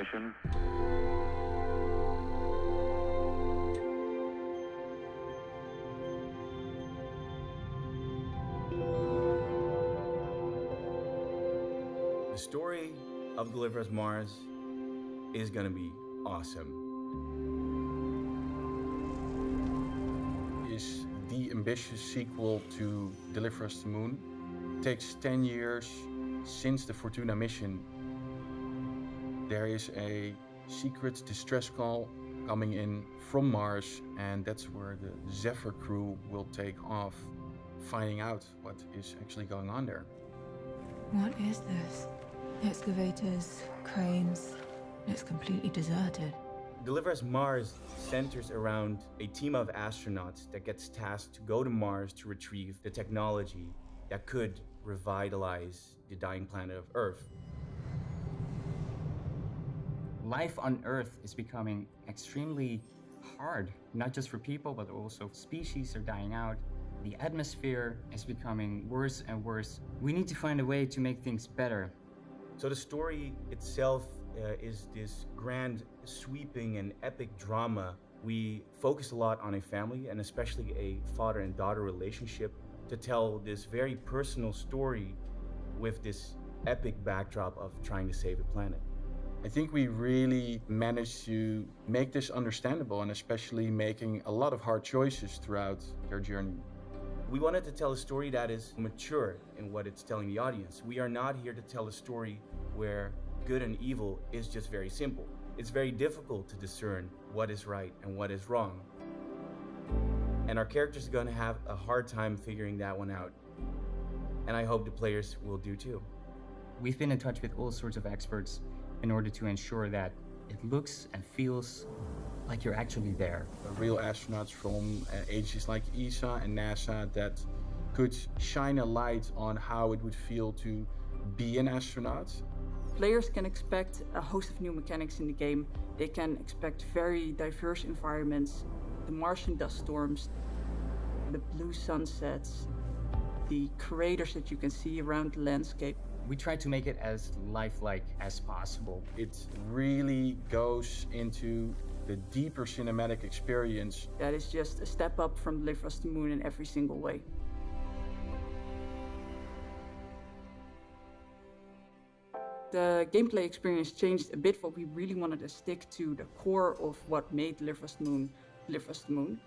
ignition. The story of Deliver Us Mars is gonna be awesome. Is the ambitious sequel to Deliver Us to Moon. It takes 10 years since the Fortuna mission. There is a secret distress call coming in from Mars, and that's where the Zephyr crew will take off, finding out what is actually going on there. What is this? Excavators, cranes, it's completely deserted. Deliver Us Mars centers around a team of astronauts that gets tasked to go to Mars to retrieve the technology that could revitalize the dying planet of Earth. Life on Earth is becoming extremely hard, not just for people, but also species are dying out. The atmosphere is becoming worse and worse. We need to find a way to make things better. So the story itself is this grand, sweeping, and epic drama. We focus a lot on a family, and especially a father and daughter relationship, to tell this very personal story with this epic backdrop of trying to save a planet. I think we really managed to make this understandable, and especially making a lot of hard choices throughout their journey. We wanted to tell a story that is mature in what it's telling the audience. We are not here to tell a story where good and evil is just very simple. It's very difficult to discern what is right and what is wrong. And our characters are going to have a hard time figuring that one out. And I hope the players will do too. We've been in touch with all sorts of experts in order to ensure that it looks and feels like you're actually there. Real astronauts from agencies like ESA and NASA that could shine a light on how it would feel to be an astronaut. Players can expect a host of new mechanics in the game. They can expect very diverse environments, the Martian dust storms, the blue sunsets, the craters that you can see around the landscape. We try to make it as lifelike as possible. It really goes into the deeper cinematic experience. That is just a step up from Deliver Us to Moon in every single way. The gameplay experience changed a bit, but we really wanted to stick to the core of what made Deliver Us to Moon Deliver Us to Moon.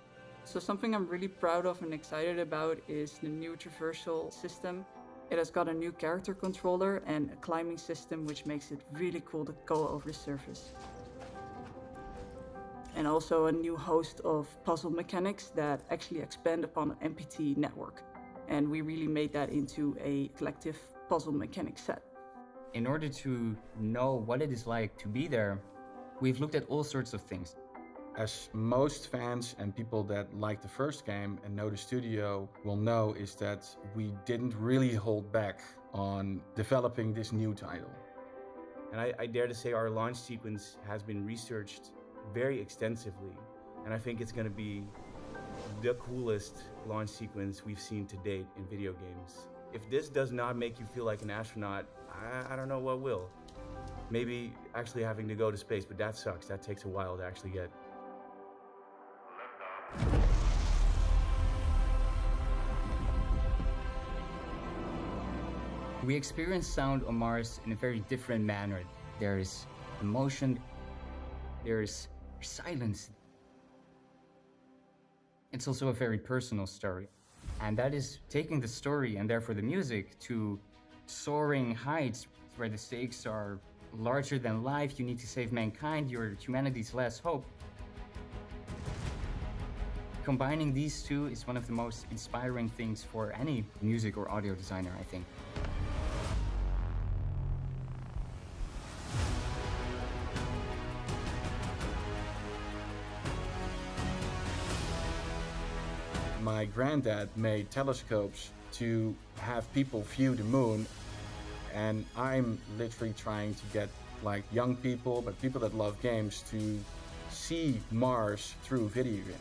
So something I'm really proud of and excited about is the new traversal system. It has got a new character controller and a climbing system, which makes it really cool to go over the surface. And also a new host of puzzle mechanics that actually expand upon an MPT network. And we really made that into a collective puzzle mechanic set. In order to know what it is like to be there, we've looked at all sorts of things. As most fans and people that like the first game and know the studio will know, is that we didn't really hold back on developing this new title. And I dare to say our launch sequence has been researched very extensively. And I think it's going to be the coolest launch sequence we've seen to date in video games. If this does not make you feel like an astronaut, I don't know what will. Maybe actually having to go to space, but that sucks. That takes a while to actually get. We experience sound on Mars in a very different manner. There is emotion, there is silence. It's also a very personal story. And that is taking the story and therefore the music to soaring heights where the stakes are larger than life. You need to save mankind, your humanity's last hope. Combining these two is one of the most inspiring things for any music or audio designer, I think. My granddad made telescopes to have people view the moon, and I'm literally trying to get like young people, but people that love games, to see Mars through video games.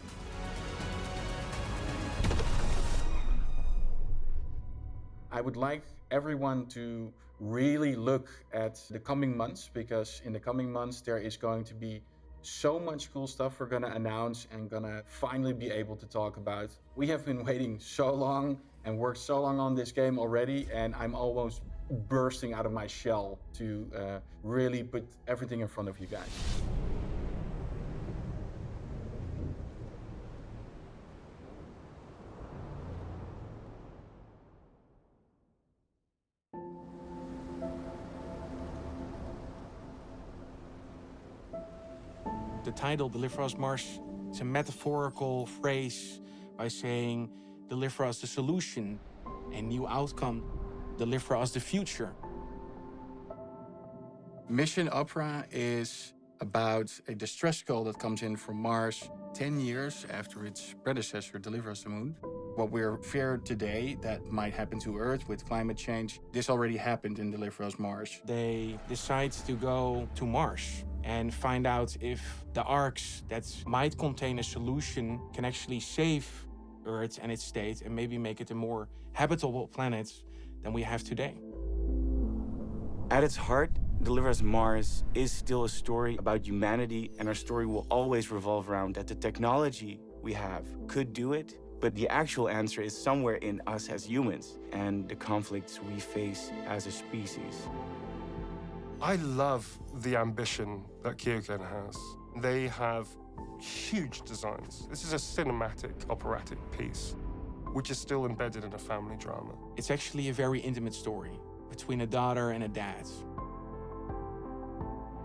I would like everyone to really look at the coming months, because in the coming months there is going to be so much cool stuff we're gonna announce and gonna finally be able to talk about. We have been waiting so long and worked so long on this game already, and I'm almost bursting out of my shell to really put everything in front of you guys. The title, Deliver Us Mars, is a metaphorical phrase by saying, deliver us the solution, a new outcome, deliver us the future. Mission Opera is about a distress call that comes in from Mars 10 years after its predecessor, Deliver Us the Moon. What we're feared today that might happen to Earth with climate change, this already happened in Deliver Us Mars. They decide to go to Mars and find out if the arcs that might contain a solution can actually save Earth and its state and maybe make it a more habitable planet than we have today. At its heart, Deliver Us Mars is still a story about humanity, and our story will always revolve around that the technology we have could do it, but the actual answer is somewhere in us as humans and the conflicts we face as a species. I love the ambition that KeokeN has. They have huge designs. This is a cinematic, operatic piece, which is still embedded in a family drama. It's actually a very intimate story between a daughter and a dad.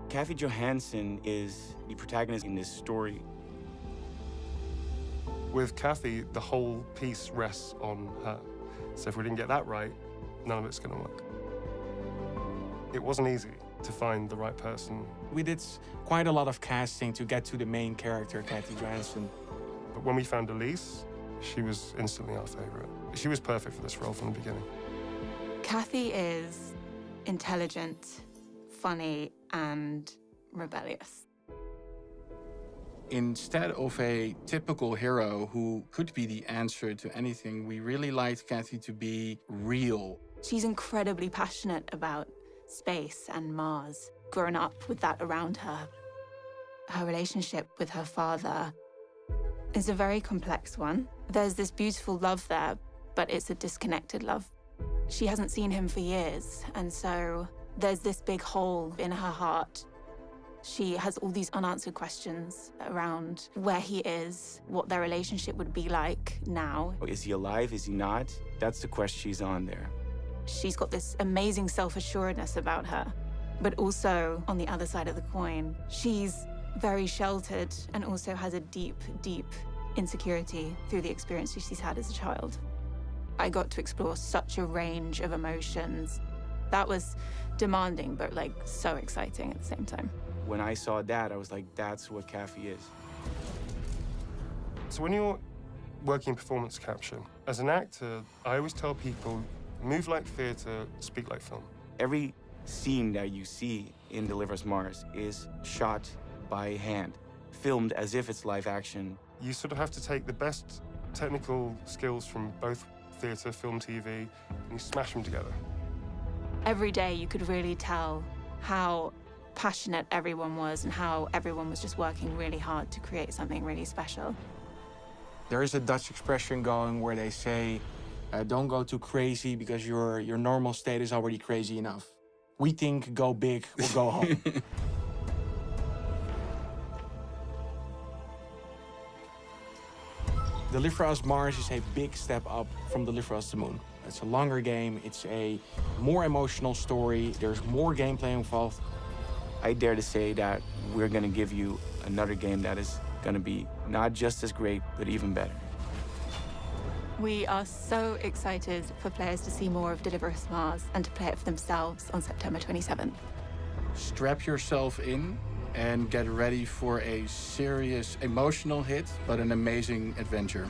Kathy Johannson is the protagonist in this story. With Kathy, the whole piece rests on her. So if we didn't get that right, none of it's going to work. It wasn't easy to find the right person. We did quite a lot of casting to get to the main character, Kathy Johannson. But when we found Elise, she was instantly our favorite. She was perfect for this role from the beginning. Kathy is intelligent, funny, and rebellious. Instead of a typical hero who could be the answer to anything, we really liked Kathy to be real. She's incredibly passionate about space and Mars. Grown up with that around her. Her relationship with her father is a very complex one. There's this beautiful love there, but it's a disconnected love. She hasn't seen him for years, and so there's this big hole in her heart. She has all these unanswered questions around where he is, what their relationship would be like now. Is he alive? Is he not? That's the quest she's on there. She's got this amazing self-assuredness about her, but also, on the other side of the coin, she's very sheltered and also has a deep, deep insecurity through the experiences she's had as a child. I got to explore such a range of emotions. That was demanding, but like so exciting at the same time. When I saw that, I was like, that's what Kathy is. So when you're working in performance capture, as an actor, I always tell people, move like theater, speak like film. Every scene that you see in Deliver Us Mars is shot by hand, filmed as if it's live action. You sort of have to take the best technical skills from both theater, film, TV, and you smash them together. Every day you could really tell how passionate everyone was and how everyone was just working really hard to create something really special. There is a Dutch expression going where they say, don't go too crazy because your normal state is already crazy enough. We think go big or go home. Deliver Us Mars is a big step up from Deliver Us the Moon. It's a longer game, it's a more emotional story, there's more gameplay involved. I dare to say that we're gonna give you another game that is gonna be not just as great, but even better. We are so excited for players to see more of Deliver Us Mars and to play it for themselves on September 27th. Strap yourself in and get ready for a serious emotional hit, but an amazing adventure.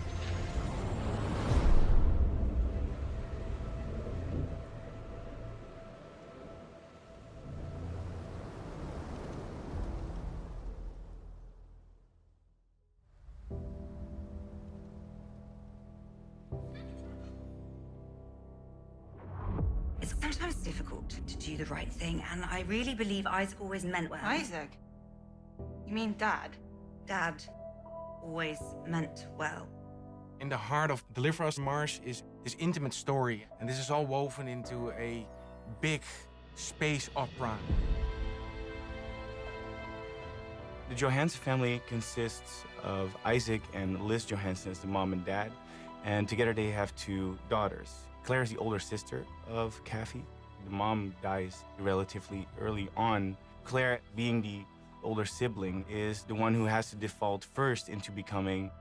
sometimes difficult to do the right thing, and I really believe Isaac always meant well. Isaac? You mean Dad? Dad always meant well. In the heart of Deliver Us Mars is this intimate story, and this is all woven into a big space opera. The Johannson family consists of Isaac and Liz Johannson as the mom and dad, and together they have 2 daughters. Claire is the older sister of Kathy. The mom dies relatively early on. Claire, being the older sibling, is the one who has to default first into becoming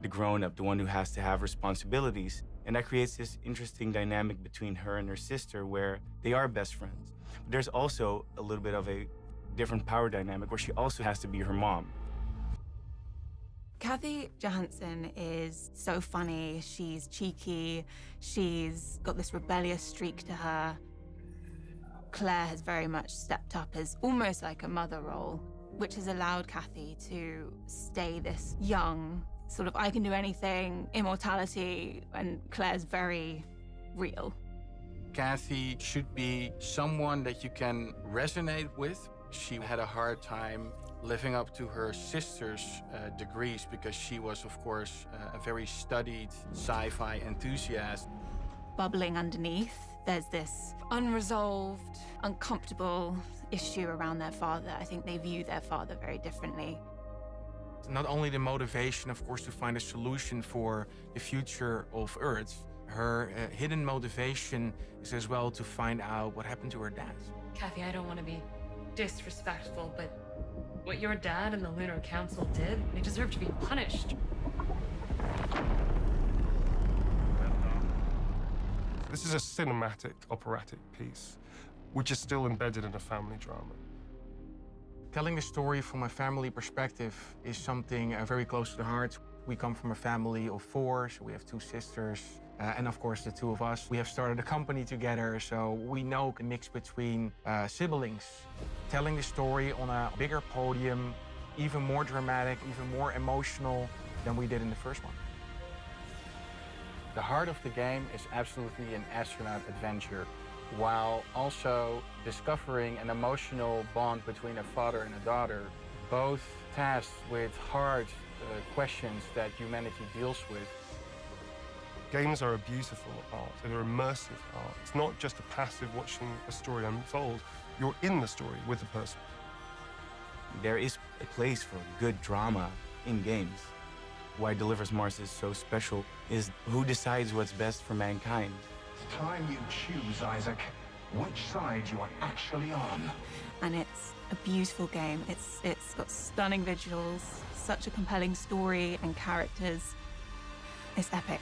the grown-up, the one who has to have responsibilities. And that creates this interesting dynamic between her and her sister where they are best friends. But there's also a little bit of a different power dynamic where she also has to be her mom. Kathy Johannson is so funny. She's cheeky. She's got this rebellious streak to her. Claire has very much stepped up as almost like a mother role, which has allowed Kathy to stay this young, sort of I can do anything, immortality, and Claire's very real. Kathy should be someone that you can resonate with. She had a hard time living up to her sister's degrees because she was, of course, a very studied sci-fi enthusiast. Bubbling underneath, there's this unresolved, uncomfortable issue around their father. I think they view their father very differently. Not only the motivation, of course, to find a solution for the future of Earth, her hidden motivation is as well to find out what happened to her dad. Kathy, I don't want to be disrespectful, but what your dad and the Lunar Council did, they deserve to be punished. This is a cinematic, operatic piece, which is still embedded in a family drama. Telling the story from a family perspective is something very close to the heart. We come from a family of 4, so we have 2 sisters, and of course the 2 of us. We have started a company together, so we know the mix between siblings. Telling the story on a bigger podium, even more dramatic, even more emotional than we did in the first one. The heart of the game is absolutely an astronaut adventure, while also discovering an emotional bond between a father and a daughter, both tasked with hard questions that humanity deals with. Games are a beautiful art, they're immersive art. It's not just a passive watching a story unfold, you're in the story with the person. There is a place for good drama in games. Why Deliver Us Mars is so special is who decides what's best for mankind. It's time you choose, Isaac, which side you are actually on. And it's a beautiful game. It's got stunning visuals, such a compelling story and characters. It's epic.